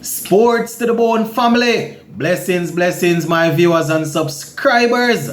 Sports to the bone family. Blessings, my viewers and subscribers.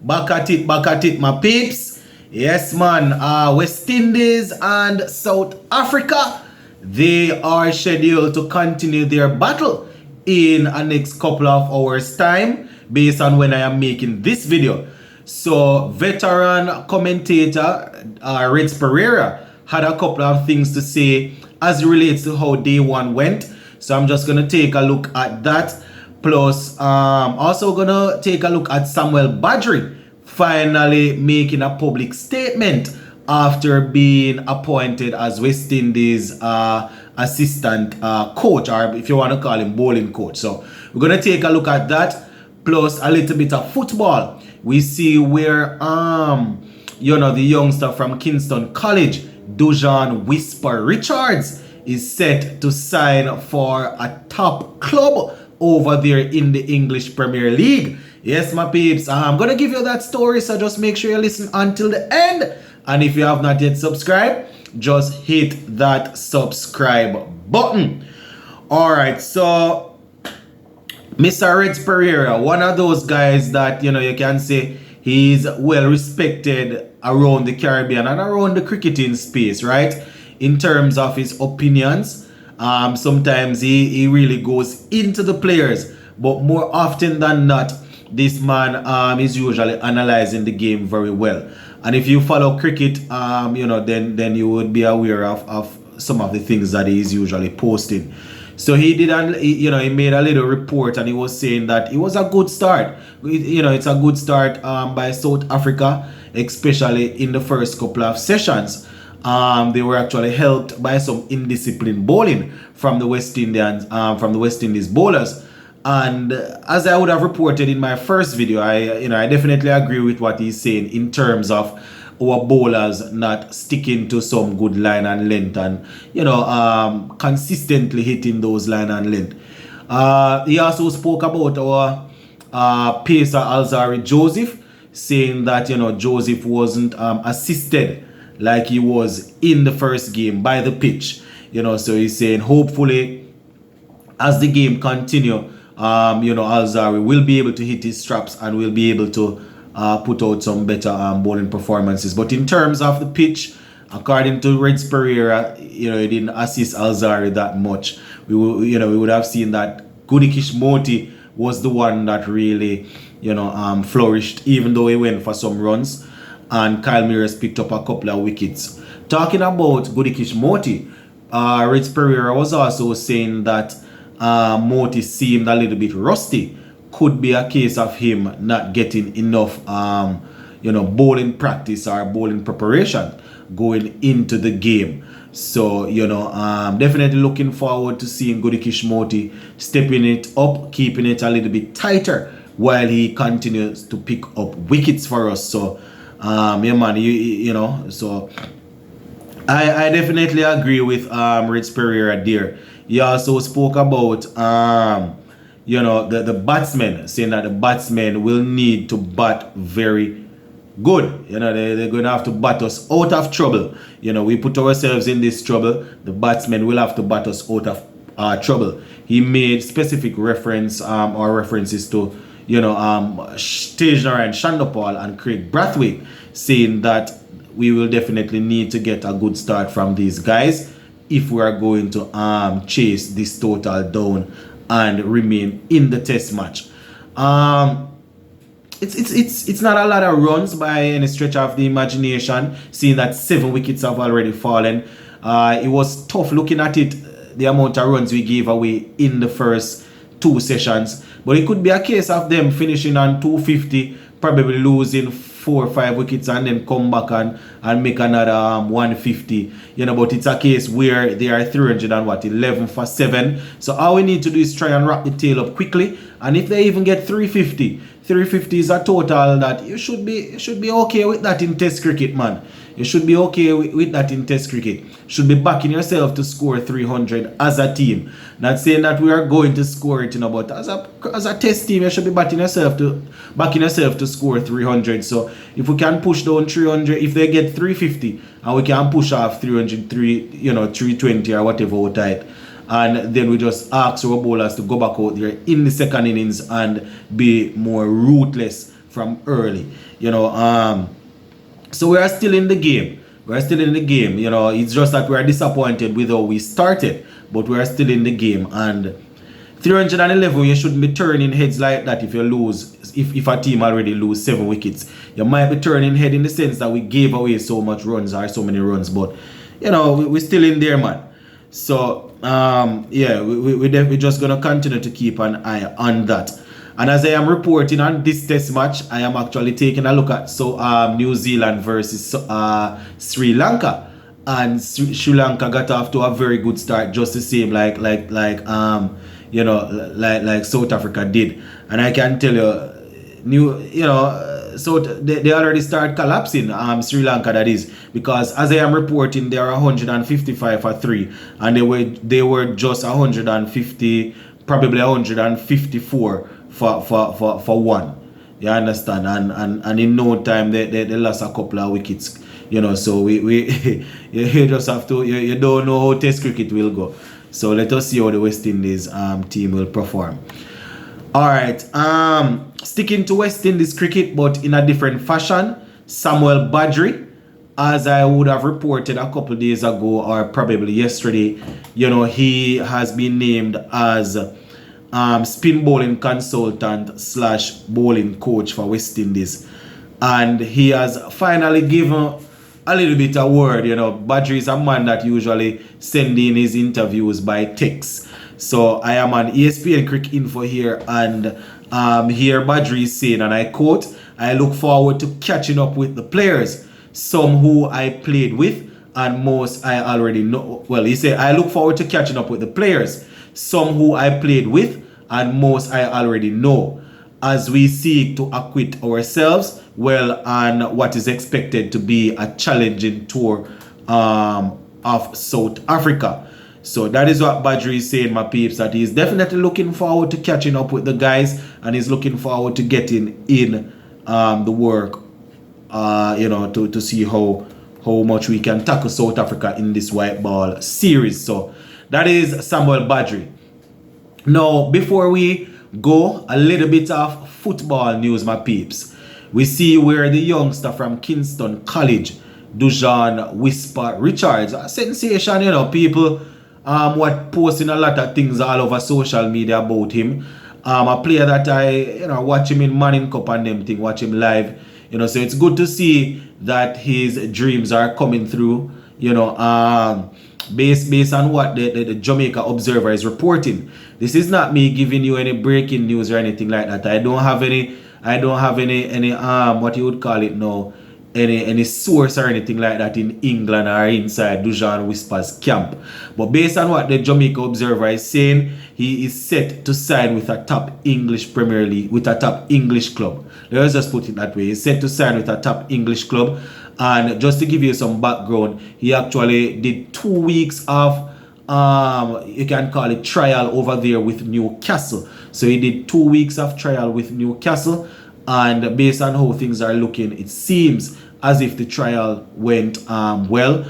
Back at it, my peeps. Yes, man. West Indies and South Africa, they are scheduled to continue their battle in a next couple of hours time based on when I am making this video. So veteran commentator Reds Pereira had a couple of things to say as it relates to how day one went. So I'm just going to take a look at that. Plus, also going to take a look at Samuel Badree finally making a public statement after being appointed as West Indies assistant coach, or if you want to call him bowling coach. So we're going to take a look at that. Plus a little bit of football. We see where the youngster from Kingston College, Dujan Whisper Richards, is set to sign for a top club over there in the English Premier League. Yes, my peeps, I'm gonna give you that story, so just make sure you listen until the end. And if you have not yet subscribed, just hit that subscribe button. Alright, so Mr. Reds Pereira, one of those guys that you can say he's well respected around the Caribbean and around the cricketing space, right? In terms of his opinions, sometimes he really goes into the players, but more often than not, this man is usually analyzing the game very well. And if you follow cricket, then you would be aware of some of the things that he is usually posting. So he did, he made a little report, and he was saying that it was a good start. It's a good start by South Africa, especially in the first couple of sessions. They were actually helped by some indisciplined bowling from the West Indies bowlers. And as I would have reported in my first video, I definitely agree with what he's saying in terms of our bowlers not sticking to some good line and length and consistently hitting those line and length. He also spoke about our pacer Alzarri Joseph, saying that Joseph wasn't assisted like he was in the first game by the pitch. So he's saying hopefully as the game continue, Alzarri will be able to hit his straps and will be able to put out some better bowling performances. But in terms of the pitch, according to Reds Pereira, he didn't assist Alzarri that much. We would have seen that Gudikish Moti was the one that really flourished, even though he went for some runs, and Kyle Mears picked up a couple of wickets. Talking about Gudikish Moti, Reds Pereira was also saying that Moti seemed a little bit rusty. Could be a case of him not getting enough bowling practice or bowling preparation going into the game. So definitely looking forward to seeing Gudikish Moti stepping it up, keeping it a little bit tighter while he continues to pick up wickets for us. So so I definitely agree with Reds Pereira there. He also spoke about the batsmen, saying that the batsmen will need to bat very good. They're going to have to bat us out of trouble. We put ourselves in this trouble. The batsmen will have to bat us out of trouble. He made specific references to Stejner and Shandopal and Craig Brathwaite, saying that we will definitely need to get a good start from these guys if we are going to chase this total down and remain in the test match. It's not a lot of runs by any stretch of the imagination, seeing that 7 wickets have already fallen. It was tough looking at it, the amount of runs we gave away in the first 2 sessions, but it could be a case of them finishing on 250, probably losing 4 or 5 wickets and then come back and make another 150. But it's a case where they are 11 for 7. So all we need to do is try and wrap the tail up quickly, and if they even get 350 is a total that you should be okay with that in test cricket, man. You should be okay with that in test cricket. Should be backing yourself to score 300 as a team. Not saying that we are going to score it, but as a test team, you should be backing yourself to score 300. So if we can push down 300, if they get 350, and we can push off 320 or whatever we type, and then we just ask our bowlers to go back out there in the second innings and be more ruthless from early. So we are still in the game. We're still in the game. It's just that we are disappointed with how we started, but we are still in the game. And 311, you shouldn't be turning heads like that if you lose. If a team already lose 7 wickets, you might be turning head in the sense that we gave away so much runs or so many runs. But we're still in there, man. So we're just gonna continue to keep an eye on that. And as I am reporting on this test match, I am actually taking a look at New Zealand versus Sri Lanka, and Sri Lanka got off to a very good start, just the same like South Africa did. And I can tell you, so they already start collapsing, Sri Lanka, that is, because as I am reporting, they are 155 for 3, and they were just 150, probably 154 for 1. You understand? And in no time they lost a couple of wickets. So we you just have to, you don't know how Test cricket will go. So let us see how the West Indies team will perform. Alright, sticking to West Indies cricket, but in a different fashion, Samuel Badree, as I would have reported a couple of days ago or probably yesterday, he has been named as spin bowling consultant / bowling coach for West Indies. And he has finally given a little bit of word. Badree is a man that usually send in his interviews by text. So I am on ESPN Cricket Info here, and here Badree is saying, and I quote, "I look forward to catching up with the players, some who I played with and most I already know." Well, he said, "I look forward to catching up with the players, some who I played with and most I already know, as we seek to acquit ourselves well on what is expected to be a challenging tour of South Africa." So that is what Badree is saying, my peeps, that he's definitely looking forward to catching up with the guys, and he's looking forward to getting in the work, to see how much we can tackle South Africa in this white ball series. So that is Samuel Badree. Now, before we go, a little bit of football news, my peeps. We see where the youngster from Kingston College, Dujan Whisper Richards, a sensation, people what posting a lot of things all over social media about him. A player that I watch him in Manning Cup and them thing, watch him live. So it's good to see that his dreams are coming through. Based on what the Jamaica Observer is reporting. This is not me giving you any breaking news or anything like that. I don't have any what you would call it now, any source or anything like that in England or inside Dujan Whisper's camp. But based on what the Jamaica Observer is saying, he is set to sign with a top English Premier League, with a top English club. Let's just put it that way. He's set to sign with a top English club. And just to give you some background, he actually did 2 weeks of you can call it trial over there with Newcastle. So he did 2 weeks of trial with Newcastle, and based on how things are looking, it seems as if the trial went well.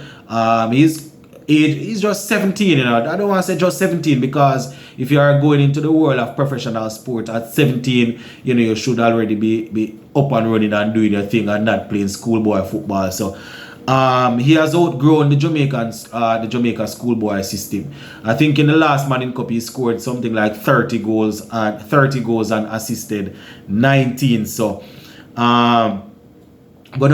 He's just 17, I don't want to say just 17, because if you are going into the world of professional sport at 17, you should already be up and running and doing your thing and not playing schoolboy football. So he has outgrown the Jamaica schoolboy system. I think in the last Manning Cup he scored something like 30 goals and assisted 19. So gonna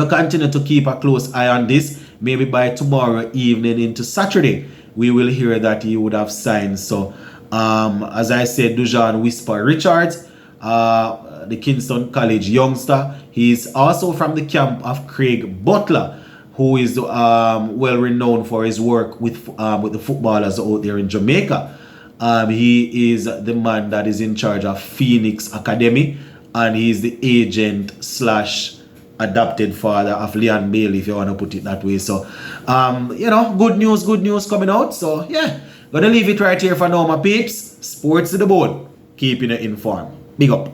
continue to keep a close eye on this. Maybe by tomorrow evening into Saturday, we will hear that he would have signed. So, as I said, Dujan Whisper Richards, the Kingston College youngster, he's also from the camp of Craig Butler, who is well renowned for his work with the footballers out there in Jamaica. He is the man that is in charge of Phoenix Academy, and he's the agent / adopted father of Leon Bailey, if you want to put it that way. So good news coming out. So yeah, gonna leave it right here for now, my peeps. Sports to the bone, keeping it informed. Big up.